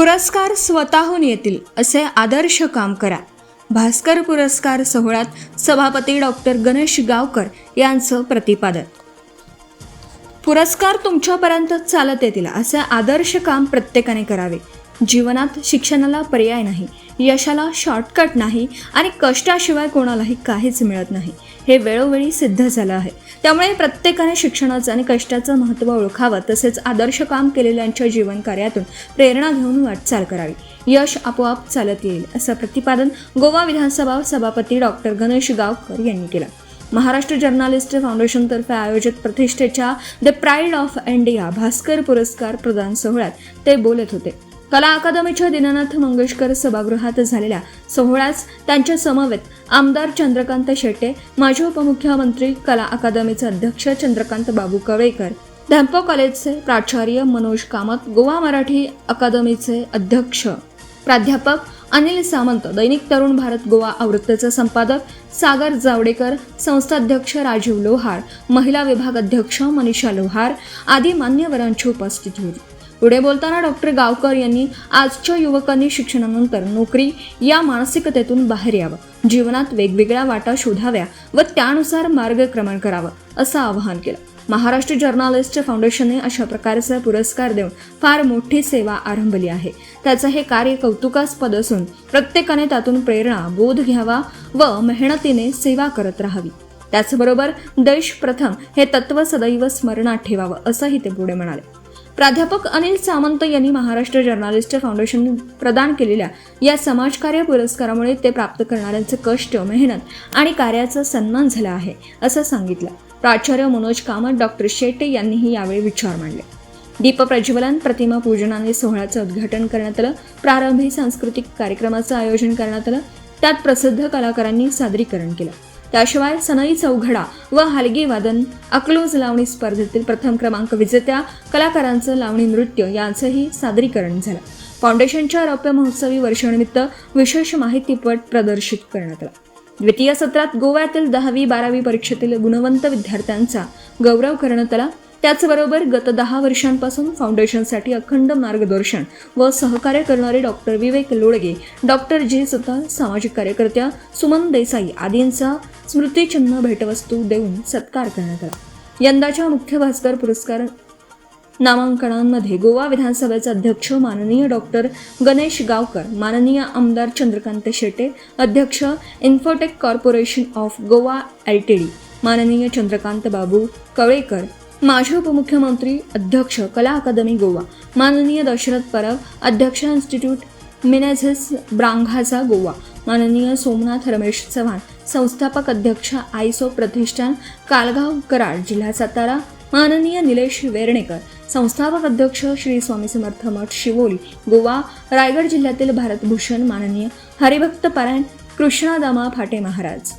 पुरस्कार स्वतःहून येतील असे आदर्श काम करा. भास्कर पुरस्कार सोहळ्यात सभापती डॉक्टर गणेश गावकर यांचं प्रतिपादन. पुरस्कार तुमच्यापर्यंत चालत येतील असे आदर्श काम प्रत्येकाने करावे. जीवनात शिक्षणाला पर्याय नाही, यशाला शॉर्टकट नाही आणि कष्टाशिवाय कोणालाही काहीच मिळत नाही, हे वेळोवेळी सिद्ध झालं आहे. त्यामुळे प्रत्येकाने शिक्षणाचं आणि कष्टाचं महत्त्व ओळखावं, तसेच आदर्श काम केलेल्यांच्या जीवन कार्यातून प्रेरणा घेऊन वाटचाल करावी. यश आपोआप चालत येईल असं प्रतिपादन गोवा विधानसभा सभापती डॉक्टर गणेश गावकर यांनी केलं. महाराष्ट्र जर्नालिस्ट फाउंडेशनतर्फे आयोजित प्रतिष्ठेच्या the pride of India Bhaskar पुरस्कार प्रदान सोहळ्यात ते बोलत होते. कला अकादमीच्या दीनानाथ मंगेशकर सभागृहात झालेल्या सोहळ्यात त्यांच्या समवेत आमदार चंद्रकांत शेट्टे, माजी उपमुख्यमंत्री, कला अकादमीचे अध्यक्ष चंद्रकांत बाबू कवळेकर, धम्पो कॉलेजचे प्राचार्य मनोज कामत, गोवा मराठी अकादमीचे अध्यक्ष प्राध्यापक अनिल सामंत, दैनिक तरुण भारत गोवा आवृत्तीचे संपादक सागर जावडेकर, संस्थाध्यक्ष राजीव लोहार, महिला विभाग अध्यक्ष मनीषा लोहार आदी मान्यवरांची उपस्थिती होती. पुढे बोलताना डॉक्टर गावकर यांनी आजच्या युवकांनी शिक्षणानंतर नोकरी या मानसिकतेतून बाहेर यावं, जीवनात वेगवेगळ्या वाटा शोधाव्या व त्यानुसार मार्गक्रमण करावं असं आवाहन केलं. महाराष्ट्र जर्नालिस्ट फाउंडेशनने अशा प्रकारचे पुरस्कार देऊन फार मोठी सेवा आरंभली आहे. त्याचं हे कार्य कौतुकास्पद असून प्रत्येकाने त्यातून प्रेरणा, बोध घ्यावा व मेहनतीने सेवा करत राहावी. त्याचबरोबर देश प्रथम हे तत्व सदैव स्मरणात ठेवावं असंही ते पुढे म्हणाले. प्राध्यापक अनिल सामंत यांनी महाराष्ट्र जर्नालिस्ट फाउंडेशन प्रदान केलेल्या या समाजकार्य पुरस्कारामुळे ते प्राप्त करणाऱ्यांचे कष्ट, मेहनत आणि कार्याचा सन्मान झाला आहे असं सांगितलं. प्राचार्य मनोज कामत, डॉक्टर शेट्टे यांनीही यावेळी विचार मांडले. दीप प्रज्वलन, प्रतिमा पूजनाने सोहळ्याचं उद्घाटन करण्यात आलं. प्रारंभी सांस्कृतिक कार्यक्रमाचं आयोजन करण्यात आलं. त्यात प्रसिद्ध कलाकारांनी सादरीकरण केलं. त्याशिवाय सनई चौघडा व हलगी वादन, अकलूज लावणी स्पर्धेतील प्रथम क्रमांक विजेत्या कलाकारांचं लावणी नृत्य यांचंही सादरीकरण झालं. फाउंडेशनच्या रौप्य महोत्सवी वर्षानिमित्त विशेष माहितीपट प्रदर्शित करण्यात आला. द्वितीय सत्रात गोव्यातील 10वी-12वी परीक्षेतील गुणवंत विद्यार्थ्यांचा गौरव करण्यात आला. त्याचबरोबर गत 10 वर्षांपासून फाउंडेशनसाठी अखंड मार्गदर्शन व सहकार्य करणारे डॉक्टर विवेक लोडगे, डॉक्टर जी सुतार, सामाजिक कार्यकर्त्या सुमन देसाई आदींचा स्मृतिचिन्ह भेटवस्तू देऊन सत्कार करण्यात आला. यंदाच्या मुख्य भास्कर पुरस्कार नामांकनांमध्ये गोवा विधानसभेचे अध्यक्ष माननीय डॉक्टर गणेश गावकर, माननीय आमदार चंद्रकांत शेट्टे, अध्यक्ष infotech corporation of Goa LTD, माननीय चंद्रकांत बाबू कवळेकर, माजी उपमुख्यमंत्री, अध्यक्ष कला अकादमी गोवा, माननीय दशरथ परब, अध्यक्ष इन्स्टिट्यूट मिनेझेस ब्रांघाचा गोवा, माननीय सोमनाथ रमेश चव्हाण, संस्थापक अध्यक्ष आयसो प्रतिष्ठान कालगाव कराड, जिल्हा सातारा, माननीय निलेश वेर्णेकर, संस्थापक अध्यक्ष श्री स्वामी समर्थ मठ शिवोली गोवा, रायगड जिल्ह्यातील भारतभूषण माननीय हरिभक्त पारायण कृष्णादामा फाटे महाराज,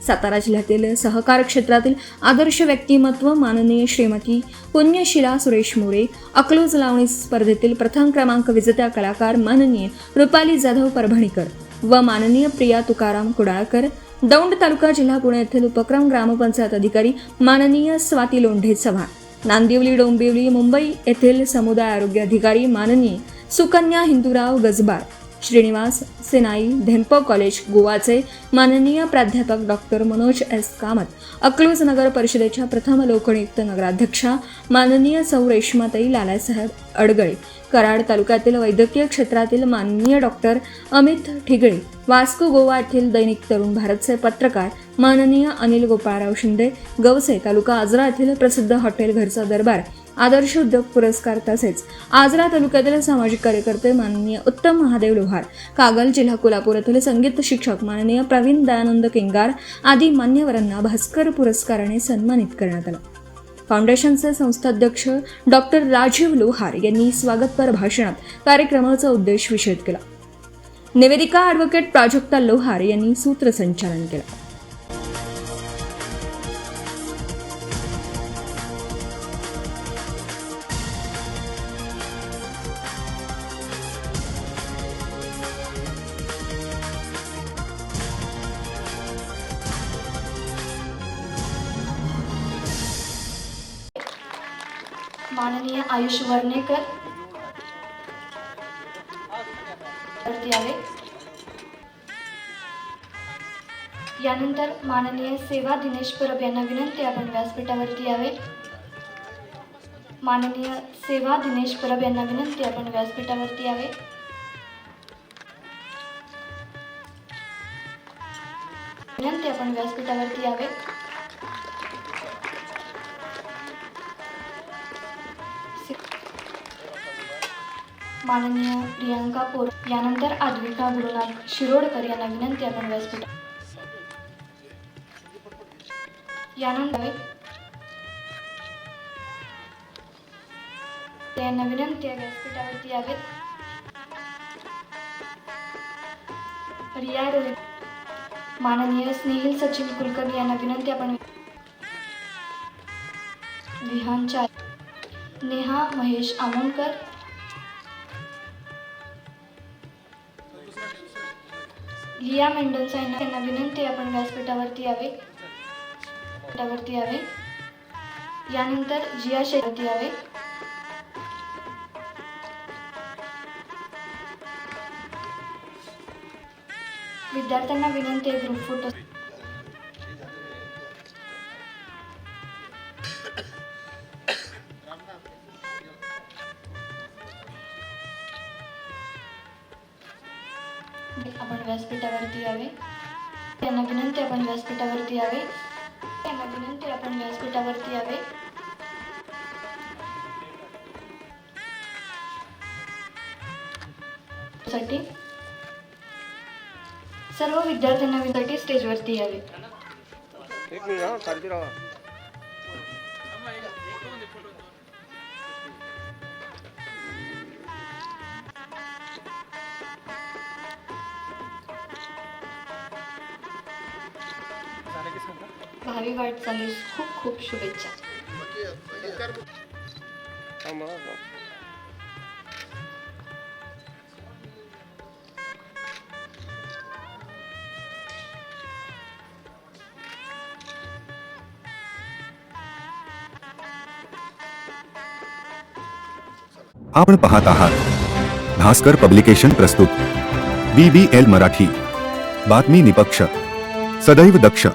सातारा जिल्ह्यातील सहकार क्षेत्रातील आदर्श व्यक्तिमत्व माननीय श्रीमती पुण्यशिला सुरेश मोरे, अकलूज लावणी स्पर्धेतील प्रथम क्रमांक विजेत्या कलाकार माननीय रुपाली जाधव परभणीकर व माननीय प्रिया तुकाराम कुडाळकर, दौंड तालुका जिल्हा पुणे येथील उपक्रम ग्रामपंचायत अधिकारी माननीय स्वाती लोंढे चव्हाण, नांदिवली डोंबिवली मुंबई येथील समुदाय आरोग्य अधिकारी माननीय सुकन्या हिंदूराव गजबार, श्रीनिवास सेनाई, धम्पो कॉलेज गोवाचे माननीय प्राध्यापक डॉक्टर मनोज S कामत, अकलूज नगर परिषदेच्या प्रथम लोकनियुक्त नगराध्यक्षा माननीय सौ रेश्माताई लालासाहेब अडगळे, कराड तालुक्यातील वैद्यकीय क्षेत्रातील माननीय डॉक्टर अमित ठिगळे, वास्को गोवा येथील दैनिक तरुण भारतचे पत्रकार माननीय अनिल गोपाळराव शिंदे, गवसे तालुका आजरा येथील प्रसिद्ध हॉटेल घरचा दरबार आदर्श उद्योग पुरस्कार, तसेच आजरा तालुक्यातील सामाजिक कार्यकर्ते माननीय उत्तम महादेव लोहार, कागल जिल्हा कोल्हापूर येथील संगीत शिक्षक माननीय प्रवीण दयानंद केंगार आदी मान्यवरांना भास्कर पुरस्काराने सन्मानित करण्यात आलं. फाउंडेशनचे संस्थाध्यक्ष डॉक्टर राजीव लोहार यांनी स्वागतपर भाषणात कार्यक्रमाचा उद्देश विशद केला. निवेदिका ॲडव्होकेट प्राजक्ता लोहार यांनी सूत्रसंचालन केलं. माननीय आयुष वर्णेकर, वरती यावे. यानंतर माननीय सेवा दिनेश परब यांना विनंती आपण व्यासपीठावरती यावे. माननीय सेवा दिनेश परब यांना विनंती आपण व्यासपीठावरती यावे. विनंती आपण व्यासपीठावरती यावे. माननीय प्रियांका पोर यानंतर आद्विका गुरुनाथ शिरोडकर यांना विनंती आपण व्यासपीठ यानंतर यांना विनंती आहे व्यासपीठावरती यावेत. रिया रोहित माननीय स्नेहिल सचिन कुलकर्णी यांना विनंती आपण विहान चार नेहा महेश आमोणकर लिया मेंडोन्सा यांना विनंती आपण व्यासपीठावरती यावे. यानंतर जिया शेट्टी यावे. विद्यार्थ्यांना विनंती आहे ग्रुप फोटो आपण व्यासपीठावरती यावे. त्यांना विनंती आपण व्यासपीठावरती यावे. त्यांना विनंती आपण व्यासपीठावरती यावे. साठी सर्व विद्यार्थ्यांना विनंती स्टेजवरती यावे. एक मिनिट हा खाली राहा. भावी वाटचालीस खूप खूप शुभेच्छा. आपण पाहत आहात भास्कर पब्लिकेशन प्रस्तुत BBL मराठी. बातमी निपक्ष, सदैव दक्ष.